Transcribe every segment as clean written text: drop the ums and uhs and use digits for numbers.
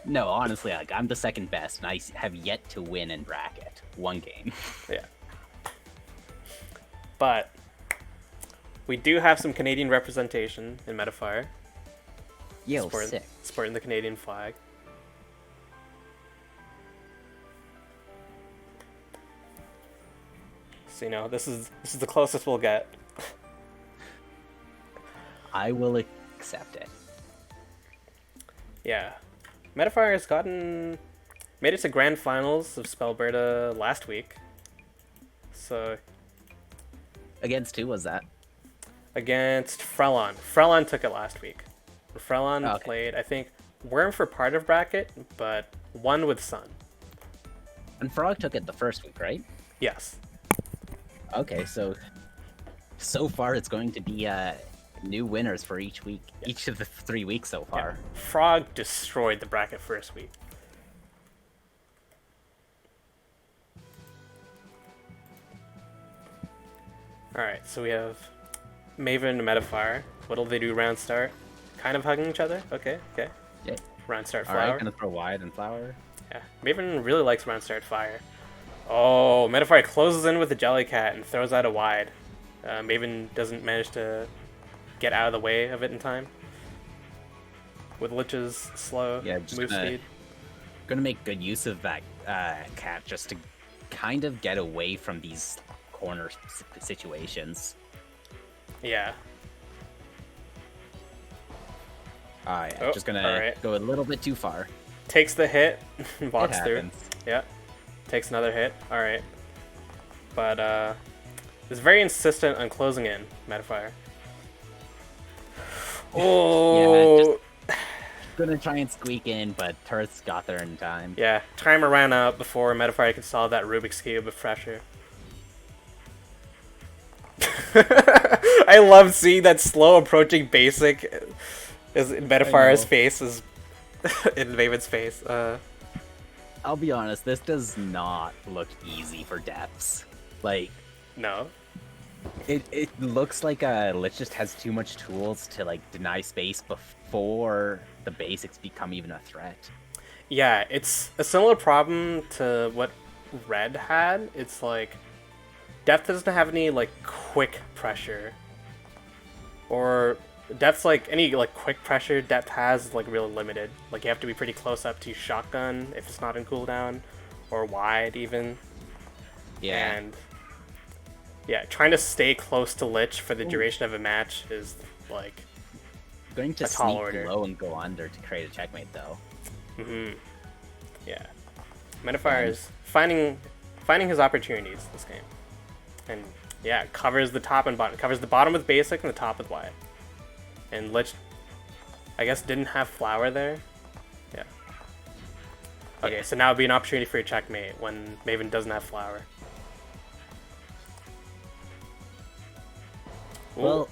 No, honestly, like I'm the second best, and I have yet to win in bracket one game. Yeah. But we do have some Canadian representation in Metafire. Yo, sick. Sporting the Canadian flag. So this is the closest we'll get. I will accept it. Yeah. Metafire has made it to grand finals of Spellberta last week. So Against who was that? against Frelon. Frelon took it last week. Frelon played, I think, Worm for part of bracket, but won with Sun. And Frog took it the first week, right? Yes. Okay, so far it's going to be new winners for each week, each of the 3 weeks so far. Yeah. Frog destroyed the bracket first week. Alright, so we have Maven and Metafire. What'll they do round start? Kind of hugging each other? Okay. Yeah. Round start flower. Alright, gonna throw wide and flower. Yeah, Maven really likes round start fire. Oh, Metafire closes in with the Jellycat and throws out a wide. Maven doesn't manage to get out of the way of it in time. With Lich's slow move speed. Gonna make good use of that cat just to kind of get away from these corner situations. Yeah. Just gonna go a little bit too far. Takes the hit, walks through. Happens. Yeah. Takes another hit. Alright. But is very insistent on closing in, Metafire. Oh, Yeah, just gonna try and squeak in, but turrets got there in time. yeah. Timer ran out before Metafire could solve that Rubik's Cube with pressure. I love seeing that slow approaching basic is in Metafire's face is in Maven's face. I'll be honest, this does not look easy for depths. Like, no. It looks like Lich just has too much tools to like deny space before the basics become even a threat. Yeah, it's a similar problem to what Red had. It's like depth doesn't have any like quick pressure, or depth's like any like quick pressure depth has is like really limited. Like you have to be pretty close up to shotgun if it's not in cooldown, or wide even. Yeah. And yeah, trying to stay close to Lich for the duration of a match is like going to a tall sneak order. low and go under to create a checkmate though. Yeah. Metafire is finding his opportunities this game. And yeah, covers the top and bottom. Covers the bottom with basic and the top with wide. And Lich, I guess, didn't have flower there. Yeah. Okay, so now would be an opportunity for your checkmate when Maven doesn't have flower. Ooh. Well,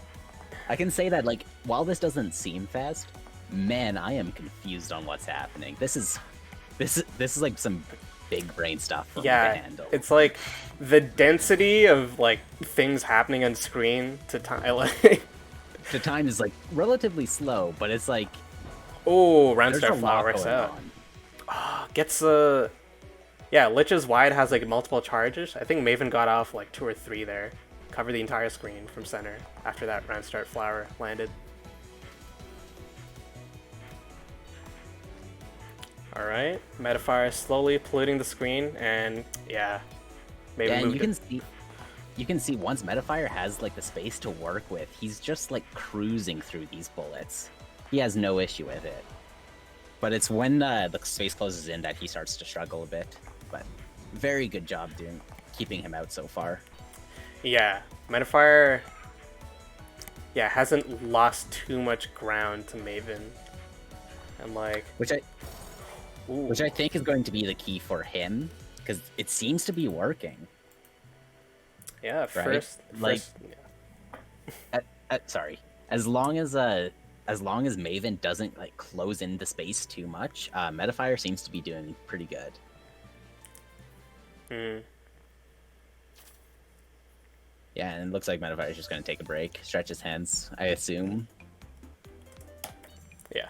I can say that like while this doesn't seem fast, man, I am confused on what's happening. This is like some big brain stuff for me to handle. It's like the density of like things happening on screen to time. Like the time is like relatively slow, but it's like round there's start a flower lot works going out. on. Gets Lich's wide has like multiple charges. I think Maven got off like 2 or 3 there. Cover the entire screen from center after that round start flower landed. Alright, Metafire slowly polluting the screen, and yeah, Maven and moved you can see once Metafire has like the space to work with, he's just like cruising through these bullets. He has no issue with it. But it's when the space closes in that he starts to struggle a bit. But very good job keeping him out so far. Yeah, Metafire hasn't lost too much ground to Maven. And like which I think is going to be the key for him, because it seems to be working. Yeah, right? first sorry. As long as Maven doesn't like close into space too much, Metafire seems to be doing pretty good. Yeah, and it looks like Metafire is just going to take a break, stretch his hands, I assume. Yeah.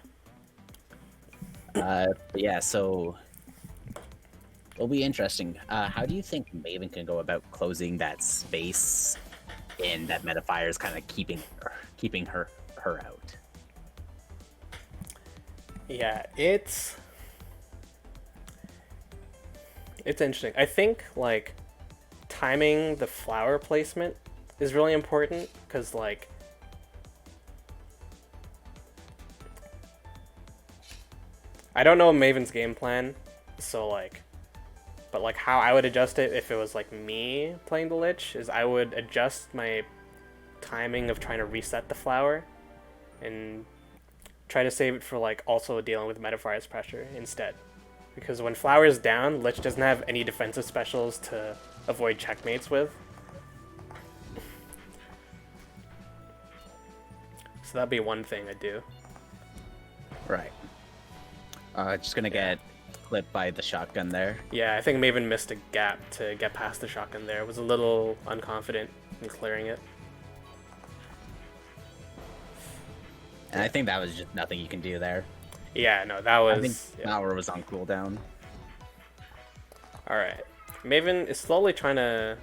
Yeah, so it'll be interesting. How do you think Maven can go about closing that space in that Metafire is kind of keeping her out? Yeah, it's interesting. I think like timing the flower placement is really important because like I don't know Maven's game plan, so like, but like how I would adjust it if it was like me playing the Lich is I would adjust my timing of trying to reset the flower and try to save it for like also dealing with Metafire's pressure instead. Because when flower is down, Lich doesn't have any defensive specials to avoid checkmates with. So that'd be one thing I'd do. Right. Just gonna get clipped by the shotgun there. Yeah, I think Maven missed a gap to get past the shotgun there. Was a little unconfident in clearing it. And I think that was just nothing you can do there. Yeah, no, that was... I think Flower was on cooldown. Alright. Maven is slowly trying to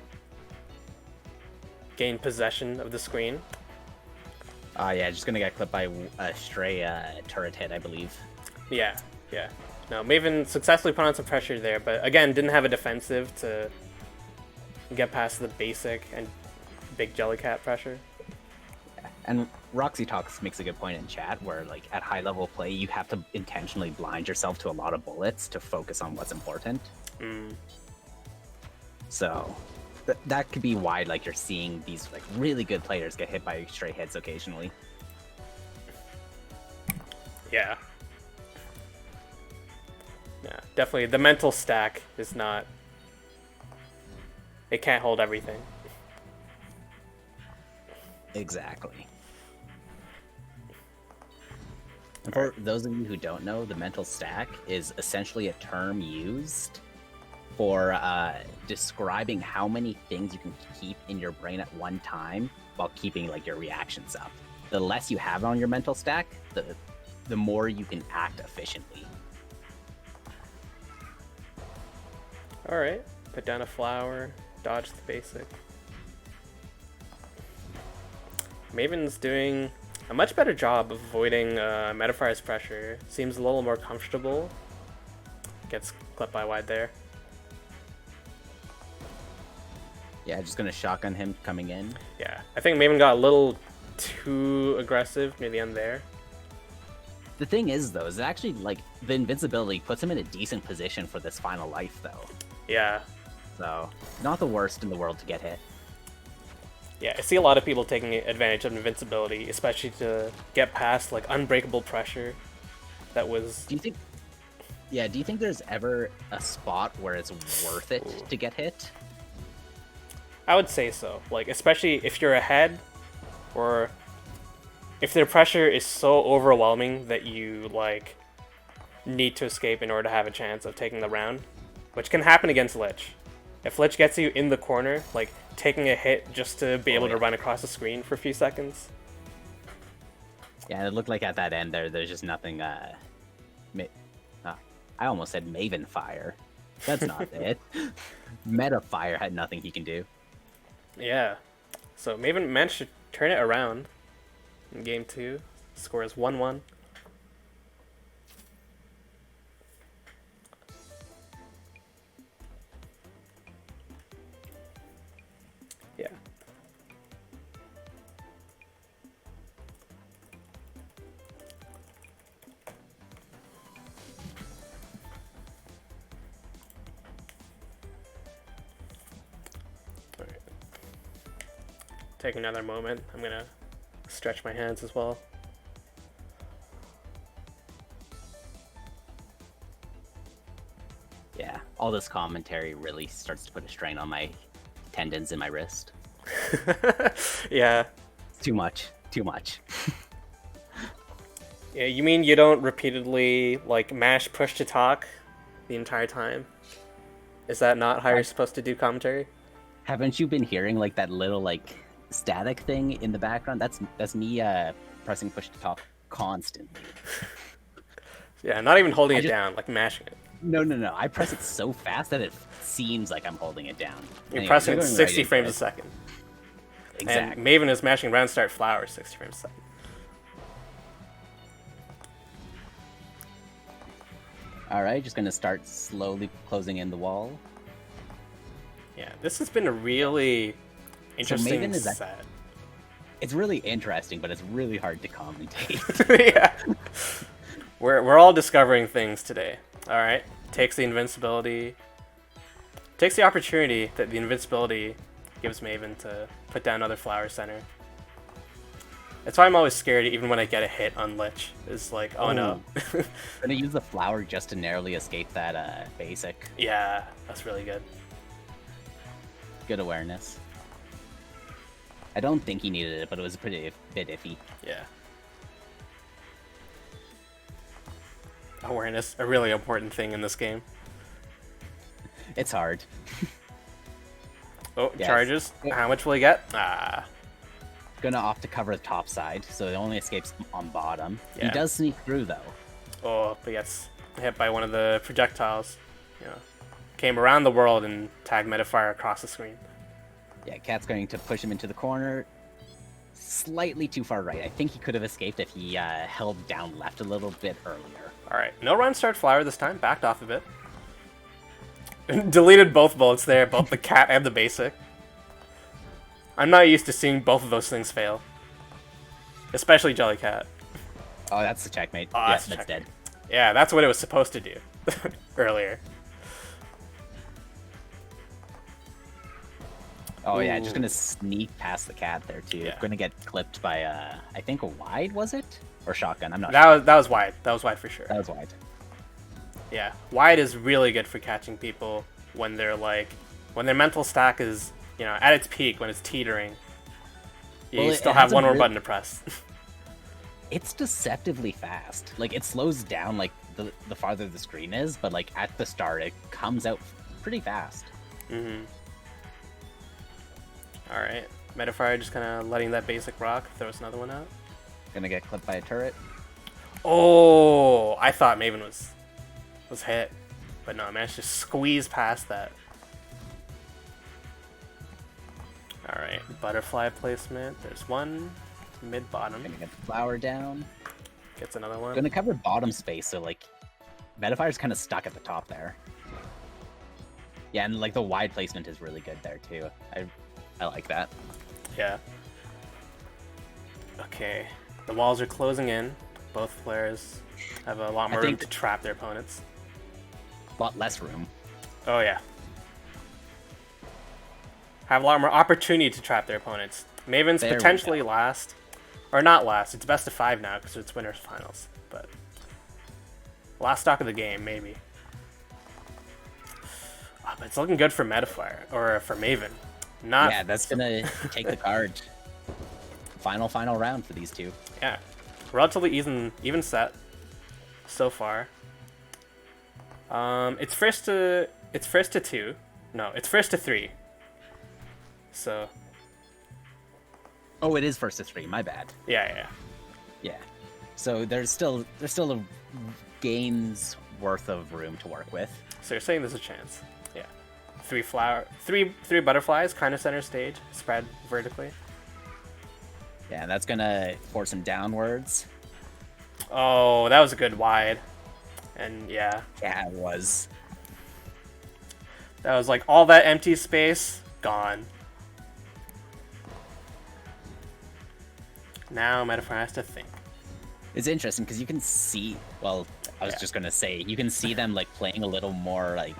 gain possession of the screen. Yeah, just gonna get clipped by a stray turret hit, I believe. Yeah. No, Maven successfully put on some pressure there, but again, didn't have a defensive to get past the basic and big Jellycat pressure. And Roxy Talks makes a good point in chat where, like, at high level play, you have to intentionally blind yourself to a lot of bullets to focus on what's important. So that could be why, like, you're seeing these like really good players get hit by stray hits occasionally. Yeah, definitely. The mental stack is not... It can't hold everything. Exactly. And for those of you who don't know, the mental stack is essentially a term used for describing how many things you can keep in your brain at one time while keeping like your reactions up. The less you have on your mental stack, the more you can act efficiently. Alright, put down a flower, dodge the basic. Maven's doing a much better job of avoiding Metafire's pressure. Seems a little more comfortable. Gets clipped by wide there. Yeah, just gonna shotgun him coming in. Yeah, I think Maven got a little too aggressive near the end there. The thing is, though, is actually like the invincibility puts him in a decent position for this final life, though. Yeah. So, not the worst in the world to get hit. Yeah, I see a lot of people taking advantage of invincibility, especially to get past like unbreakable pressure. That was... Do you think there's ever a spot where it's worth it to get hit? I would say so. Like, especially if you're ahead, or if their pressure is so overwhelming that you like need to escape in order to have a chance of taking the round, which can happen against Lich. If Lich gets you in the corner, like taking a hit just to be able to run across the screen for a few seconds. Yeah, it looked like at that end there's just nothing. I almost said Maven Fire. That's not it. Metafire had nothing he can do. Yeah. So Maven managed to turn it around in game 2. Score is 1-1. Yeah. Alright. Take another moment. I'm gonna stretch my hands as well. Yeah, all this commentary really starts to put a strain on my tendons in my wrist. Yeah. It's too much. Too much. Yeah, you mean you don't repeatedly like mash push to talk the entire time? Is that not how you're supposed to do commentary? Haven't you been hearing like that little like static thing in the background? That's me pressing push to talk constantly. Yeah, not even holding it down, like mashing it. No. I press it so fast that it seems like I'm holding it down. You're Anyway, pressing we're going 60 right frames into a second. it. Exactly. And Maven is mashing round start flower 60 frames a second. All right, just gonna start slowly closing in the wall. Yeah, this has been a really interesting Maven is set. It's really interesting, but it's really hard to commentate. Yeah. We're all discovering things today. All right. Takes the invincibility. Takes the opportunity that the invincibility gives Maven to put down another flower center. That's why I'm always scared even when I get a hit on Lich. Is like, oh no. Gonna use the flower just to narrowly escape that basic. Yeah, that's really good. Good awareness. I don't think he needed it, but it was a bit iffy. Yeah. Awareness, a really important thing in this game. It's hard. Oh, Yes. charges. How much will he get? Ah. Gonna opt to cover the top side, so it only escapes on bottom. Yeah. He does sneak through, though. Oh, but gets hit by one of the projectiles. You know, came around the world and tagged Metafire across the screen. Yeah, Cat's going to push him into the corner. Slightly too far right. I think he could have escaped if he held down left a little bit earlier. Alright, no run start flower this time. Backed off a bit. Deleted both bullets there, both the cat and the basic. I'm not used to seeing both of those things fail. Especially Jellycat. Oh, that's the checkmate. Oh, Yes, that's that's dead. Yeah, that's what it was supposed to do earlier. Oh yeah, just Ooh. gonna sneak past the cat there too. Yeah. Gonna get clipped by I think a wide, was it? Or shotgun, I'm not That sure. was wide. That was wide for sure. That was wide. Yeah, wide is really good for catching people when they're when their mental stack is, you know, at its peak, when it's teetering. You Well, still it have has a one more real- button to press. It's deceptively fast. Like it slows down like the farther the screen is, but like at the start it comes out pretty fast. Mm-hmm. Alright. Metafire just kind of letting that basic rock. Throws another one out. Gonna get clipped by a turret. Oh, I thought Maven was hit. But no, I managed to squeeze past that. Alright, butterfly placement. There's one. Mid-bottom. Gonna get the flower down. Gets another one. Gonna cover bottom space, so like Metafire's kind of stuck at the top there. Yeah, and like the wide placement is really good there too. I like that. Yeah. Okay. The walls are closing in. Both players have a lot more room to trap their opponents. A lot less room. Oh, yeah. Have a lot more opportunity to trap their opponents. Maven's There we potentially go. last. Or not last. It's best of 5 now because it's winners finals. But last stock of the game, maybe. Oh, but it's looking good for Metafire. Or for Maven. Not. Yeah, that's gonna take the card. Final round for these two. Yeah. Relatively even set so far. It's first to 2. No, it's first to 3. So Oh, it is first to 3. My bad. yeah. Yeah. So there's still a game's worth of room to work with. So you're saying there's a chance. Yeah. 3 butterflies, kind of center stage, spread vertically. Yeah, that's gonna force him downwards. Oh, that was a good wide. And yeah, Yeah, it was. that was like all that empty space gone. Now Metafire has to think. It's interesting because you can see. Well, I was Yeah. just gonna say you can see them like playing a little more like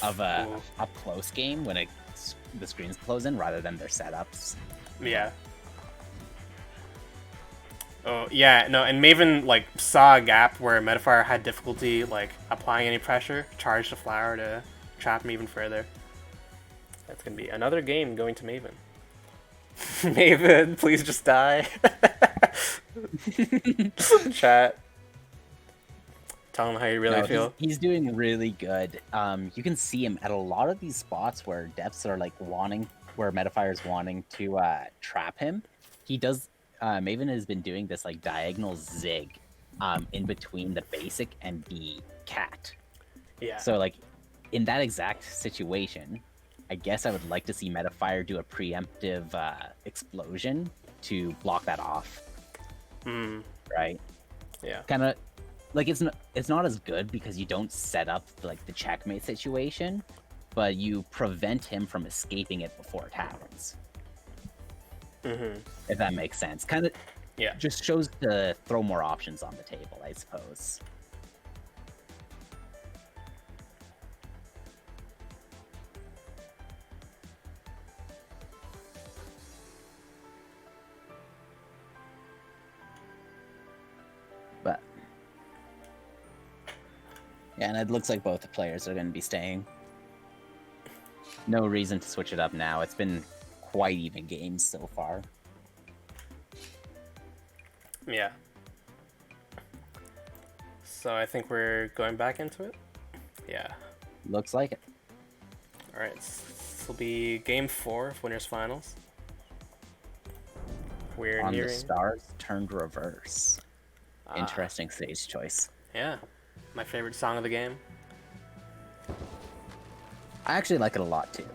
of a Ooh. up close game when the screens close in rather than their setups. Yeah. Oh, yeah, no, and Maven, like, saw a gap where Metafire had difficulty, like, applying any pressure, charged the flower to trap him even further. That's gonna be another game going to Maven. Maven, please just die. Chat. Tell him how you really No, feel. he's doing really good. You can see him at a lot of these spots where depths are like where Metafire's wanting to trap him. He does. Maven has been doing this like diagonal zig in between the basic and the cat. Yeah. So like in that exact situation, I guess I would like to see Metafire do a preemptive explosion to block that off. Right? Yeah. Kind of like it's not as good because you don't set up like the checkmate situation, but you prevent him from escaping it before it happens. If that makes sense. Kind of Yeah. just shows to throw more options on the table, I suppose. But yeah, and it looks like both the players are going to be staying. No reason to switch it up now. It's been quite even games so far. Yeah. So I think we're going back into it. Yeah. Looks like it. All right. This will be game 4 of winners finals. We're On nearing. the stars turned reverse. Interesting stage choice. Yeah. My favorite song of the game. I actually like it a lot too.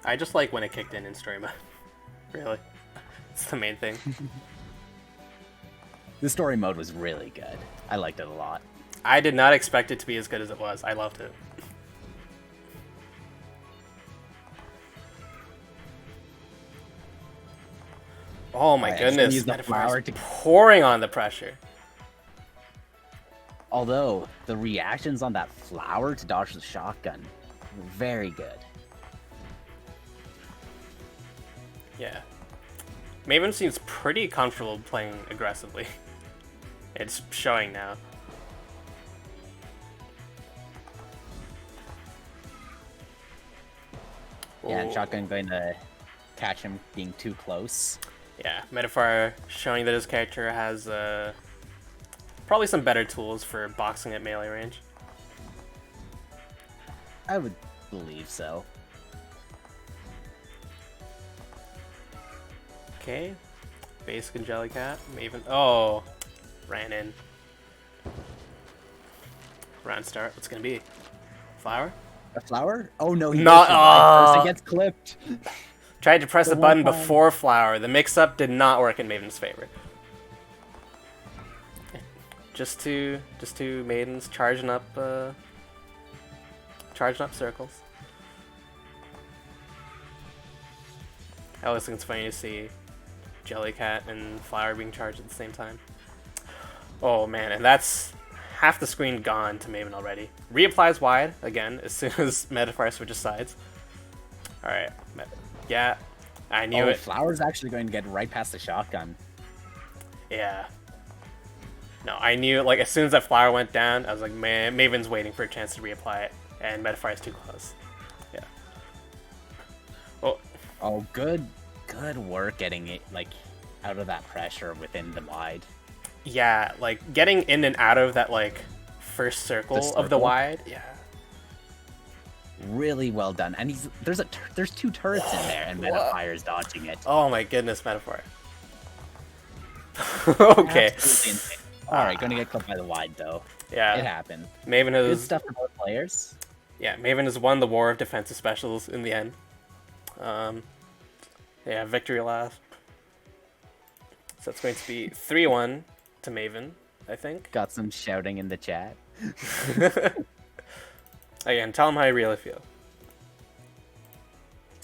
I just like when it kicked in story mode. Really. It's the main thing. The story mode was really good. I liked it a lot. I did not expect it to be as good as it was. I loved it. Oh my Alright, I'm just gonna goodness. use the Metafire flower is to- pouring on the pressure. Although the reactions on that flower to dodge the shotgun were very good. Yeah. Maven seems pretty comfortable playing aggressively. It's showing now. Yeah, and Ooh. shotgun going to catch him being too close. Yeah, Metafire showing that his character has probably some better tools for boxing at melee range. I would believe so. Okay, basic and Jellycat, Maven. Oh, ran in. Round start. What's gonna be? Flower? A flower? Oh no, he Not- goes for life first. ah. It gets clipped. Tried to press The the one button time. before flower. The mix-up did not work in Maven's favor. Just two maidens charging up circles. I always think it's funny to see Jellycat and Flower being charged at the same time. Oh man, and that's half the screen gone to Maven already. Reapplies wide again as soon as Metafire switches sides. Alright, yeah, I knew it. Flower's actually going to get right past the shotgun. Yeah. No, I knew, like, as soon as that flower went down, I was like, man, Maven's waiting for a chance to reapply it, and Metafire's too close. Yeah. Oh, Oh, good work getting it, like, out of that pressure within the wide. yeah, like, getting in and out of that, like, first circle of the circle? wide, yeah. Really well done. And there's two turrets in there, and Metafire's dodging it. Oh my goodness, Metafire. Okay. Absolutely insane. Alright, going to get clipped by the wide, though. Yeah. It happened. Maven Good has, stuff for both players. yeah, Maven has won the war of defensive specials in the end. Yeah, victory last. So it's going to be 3-1 to Maven, I think. Got some shouting in the chat. Again, tell them how you really feel.